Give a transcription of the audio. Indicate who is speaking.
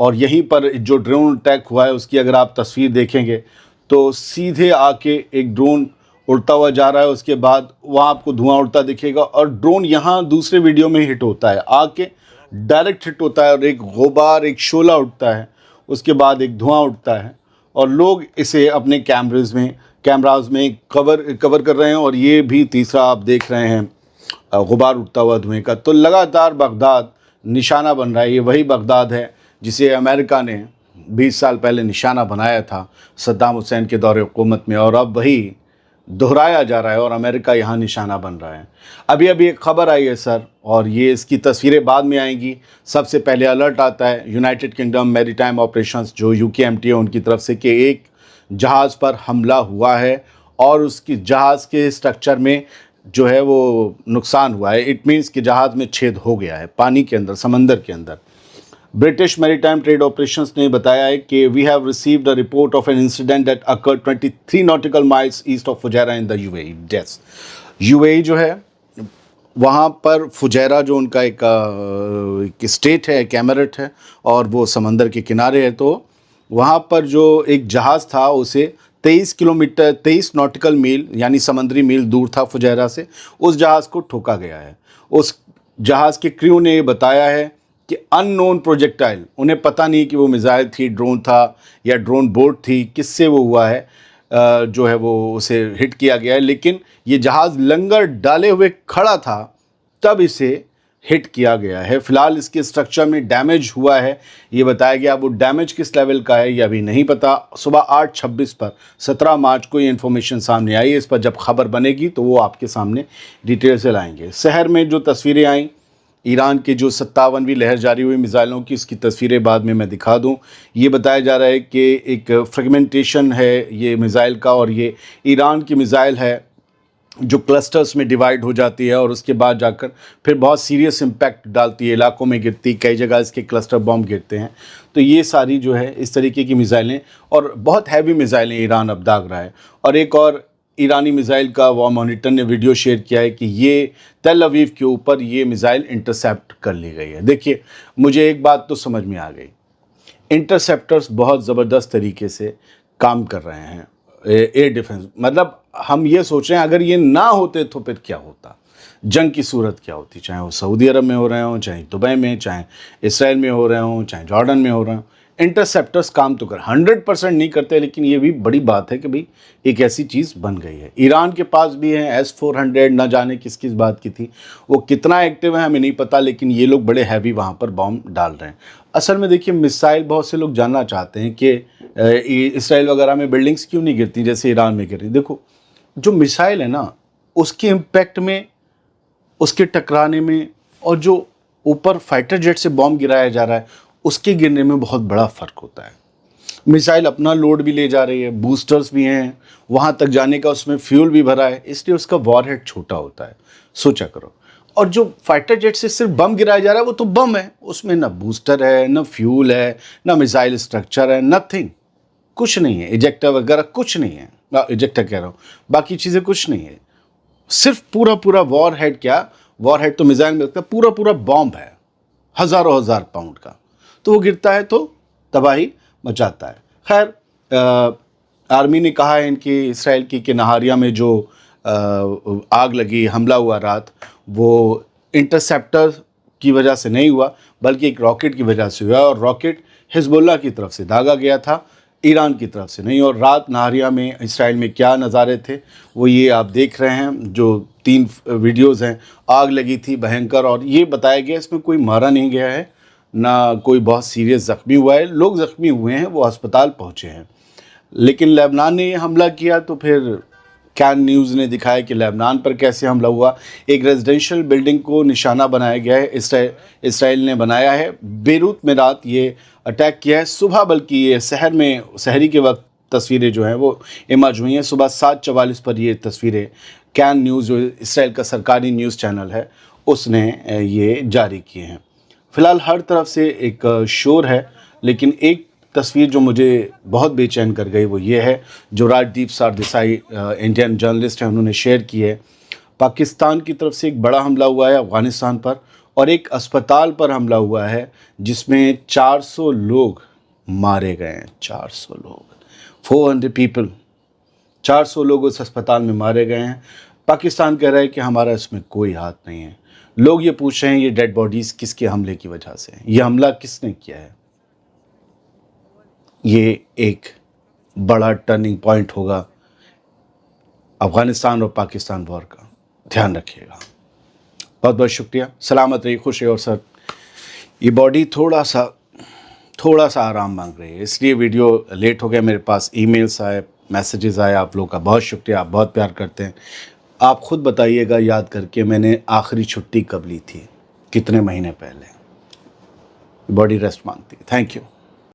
Speaker 1: اور یہیں پر جو ڈرون اٹیک ہوا ہے اس کی اگر آپ تصویر دیکھیں گے تو سیدھے آ کے ایک ڈرون اڑتا ہوا جا رہا ہے، اس کے بعد وہاں آپ کو دھواں اڑتا دکھے گا، اور ڈرون یہاں دوسرے ویڈیو میں ہٹ ہوتا ہے، آ کے ڈائریکٹ ہٹ ہوتا ہے اور ایک غبار، ایک شعلہ اٹھتا ہے، اس کے بعد ایک دھواں اٹھتا ہے، اور لوگ اسے اپنے کیمراز میں کور کر رہے ہیں، اور یہ بھی تیسرا آپ دیکھ رہے ہیں غبار اٹھتا ہوا دھوئیں کا۔ تو لگاتار بغداد نشانہ بن رہا ہے۔ یہ وہی بغداد ہے جسے امریکہ نے 20 سال پہلے نشانہ بنایا تھا صدام حسین کے دور حکومت میں، اور اب وہی دہرایا جا رہا ہے اور امریکہ یہاں نشانہ بن رہا ہے۔ ابھی ایک خبر آئی ہے سر، اور یہ اس کی تصویریں بعد میں آئیں گی۔ سب سے پہلے الرٹ آتا ہے یونائٹڈ کنگڈم میری ٹائم آپریشنز جو UKMT ہے ان کی طرف سے کہ ایک جہاز پر حملہ ہوا ہے اور اس کی جہاز کے سٹرکچر میں جو ہے وہ نقصان ہوا ہے۔ اٹ مینس کہ جہاز میں چھید ہو گیا ہے پانی کے اندر، سمندر کے اندر۔ British maritime trade operations نے بتایا ہے کہ we have received a report of an incident that occurred 23 nautical miles east of Fujairah in the UAE۔ Yes, UAE جو ہے وہاں پر فجیرہ جو ان کا ایک اسٹیٹ ہے، ایک ایمریٹ ہے، اور وہ سمندر کے کنارے ہے، تو وہاں پر جو ایک جہاز تھا اسے 23 ناٹیکل میل یعنی سمندری میل دور تھا فجیرہ سے، اس جہاز کو ٹھوکا گیا ہے۔ اس جہاز کے کریو نے یہ بتایا ہے کہ ان نون پروجیکٹائل، انہیں پتہ نہیں کہ وہ میزائل تھی، ڈرون تھا یا ڈرون بوٹ تھی، کس سے وہ ہوا ہے، جو ہے وہ اسے ہٹ کیا گیا ہے، لیکن یہ جہاز لنگر ڈالے ہوئے کھڑا تھا تب اسے ہٹ کیا گیا ہے۔ فی الحال اس کے اسٹرکچر میں ڈیمیج ہوا ہے، یہ بتایا گیا۔ وہ ڈیمیج کس لیول کا ہے یہ ابھی نہیں پتہ۔ صبح 8:26 پر 17 مارچ کو یہ انفارمیشن سامنے آئی ہے۔ اس پر جب خبر بنے گی تو وہ آپ کے سامنے ڈیٹیل سے لائیں گے۔ شہر میں جو تصویریں آئیں ایران کے جو 57ویں لہر جاری ہوئی میزائلوں کی، اس کی تصویریں بعد میں دکھا دوں۔ یہ بتایا جا رہا ہے کہ ایک فریگمنٹیشن ہے یہ میزائل کا، اور یہ ایران کی میزائل ہے جو کلسٹرز میں ڈیوائیڈ ہو جاتی ہے اور اس کے بعد جا کر پھر بہت سیریس امپیکٹ ڈالتی ہے، علاقوں میں گرتی، کئی جگہ اس کے کلسٹر بم گرتے ہیں۔ تو یہ ساری جو ہے اس طریقے کی میزائلیں، اور بہت ہیوی میزائلیں ایران اب داغ رہا ہے۔ اور ایک اور ایرانی میزائل کا وار مانیٹر نے ویڈیو شیئر کیا ہے کہ یہ تل اویو کے اوپر یہ میزائل انٹرسیپٹ کر لی گئی ہے۔ دیکھیے، مجھے ایک بات تو سمجھ میں آ گئی، انٹرسیپٹرز بہت زبردست طریقے سے کام کر رہے ہیں ایئر ڈیفنس۔ مطلب ہم یہ سوچ رہے ہیں اگر یہ نہ ہوتے تو پھر کیا ہوتا، جنگ کی صورت کیا ہوتی، چاہے وہ سعودی عرب میں ہو رہے ہوں، چاہے دبئی میں، چاہے اسرائیل میں ہو رہے ہوں، چاہے جارڈن میں ہو رہے ہوں۔ انٹرسیپٹرز کام تو 100% نہیں کرتے، لیکن یہ بھی بڑی بات ہے کہ بھئی ایک ایسی چیز بن گئی ہے۔ ایران کے پاس بھی ہے S-400، نہ جانے کس بات کی تھی، وہ کتنا ایکٹیو ہے ہمیں نہیں پتہ، لیکن یہ لوگ بڑے ہیوی وہاں پر بام ڈال رہے ہیں۔ اصل میں دیکھیے، میسائل بہت سے لوگ جاننا چاہتے ہیں کہ اسرائیل وغیرہ میں بلڈنگز کیوں نہیں گرتی جیسے ایران میں گر رہی۔ دیکھو، جو میسائل ہے نا، اس کے امپیکٹ میں، اس کے ٹکرانے میں، اور جو اوپر فائٹر جیٹ سے بام گرایا جا رہا ہے اس کے گرنے میں بہت بڑا فرق ہوتا ہے۔ میسائل اپنا لوڈ بھی لے جا رہی ہے، بوسٹرز بھی ہیں، وہاں تک جانے کا اس میں فیول بھی بھرا ہے، اس لیے اس کا وار ہیڈ چھوٹا ہوتا ہے، سوچا کرو۔ اور جو فائٹر جیٹ سے صرف بم گرایا جا رہا ہے وہ تو بم ہے، اس میں نہ بوسٹر ہے، نہ فیول ہے، نہ میسائل اسٹرکچر ہے، نتھنگ، کچھ نہیں ہے، ایجیکٹر وغیرہ کچھ نہیں ہے، ایجیکٹر کہہ رہا ہوں، باقی چیزیں کچھ نہیں ہے، صرف پورا وار ہیڈ، کیا وار ہیڈ تو میزائل میں لگتا ہے، پورا بام ہے، ہزاروں ہزار پاؤنڈ کا، تو وہ گرتا ہے تو تباہی مچاتا ہے۔ خیر، آرمی نے کہا ہے ان کی اسرائیل کی کہ نہاریہ میں جو آگ لگی، حملہ ہوا رات، وہ انٹرسیپٹر کی وجہ سے نہیں ہوا بلکہ ایک راکٹ کی وجہ سے ہوا، اور راکٹ حزب اللہ کی طرف سے داغا گیا تھا، ایران کی طرف سے نہیں۔ اور رات نہاریہ میں اسرائیل میں کیا نظارے تھے وہ یہ آپ دیکھ رہے ہیں، جو 3 ویڈیوز ہیں۔ آگ لگی تھی بھینکر، اور یہ بتایا گیا اس میں کوئی مارا نہیں گیا ہے، نہ کوئی بہت سیریس زخمی ہوا ہے۔ لوگ زخمی ہوئے ہیں، وہ ہسپتال پہنچے ہیں، لیکن لبنان نے یہ حملہ کیا تو پھر کین نیوز نے دکھایا کہ لبنان پر کیسے حملہ ہوا۔ ایک ریزیڈینشل بلڈنگ کو نشانہ بنایا گیا ہے، اسرائیل نے بنایا ہے، بیروت میں رات یہ اٹیک کیا ہے۔ صبح بلکہ یہ سحری کے وقت تصویریں جو ہیں وہ ایمرج ہوئی ہیں، صبح 7:44 پر یہ تصویریں کین نیوز جو اسرائیل کا سرکاری نیوز چینل ہے اس نے یہ جاری کیے ہیں۔ فی الحال ہر طرف سے ایک شور ہے، لیکن ایک تصویر جو مجھے بہت بے چین کر گئی وہ یہ ہے جو راج دیپ سردیسائی انڈین جرنلسٹ ہیں انہوں نے شیئر کی ہے۔ پاکستان کی طرف سے ایک بڑا حملہ ہوا ہے افغانستان پر، اور ایک اسپتال پر حملہ ہوا ہے جس میں 400 لوگ مارے گئے ہیں. 400 لوگ، 400 پیپل، 400 لوگ اس اسپتال میں مارے گئے ہیں. پاکستان کہہ رہا ہے کہ ہمارا اس میں کوئی ہاتھ نہیں ہے. لوگ یہ پوچھ رہے ہیں یہ ڈیڈ باڈیز کس کے حملے کی وجہ سے ہیں، یہ حملہ کس نے کیا ہے. یہ ایک بڑا ٹرننگ پوائنٹ ہوگا افغانستان اور پاکستان وار کا. دھیان رکھیے گا. بہت بہت شکریہ. سلامت رہیے، خوش رہیے. اور سر یہ باڈی تھوڑا سا آرام مانگ رہی ہے، اس لیے ویڈیو لیٹ ہو گیا. میرے پاس ای میلز آئے، میسیجز آئے. آپ لوگوں کا بہت شکریہ، آپ بہت پیار کرتے ہیں. آپ خود بتائیے گا یاد کر کے میں نے آخری چھٹی کب لی تھی، کتنے مہینے پہلے. باڈی ریسٹ مانگتی ہے. Thank you.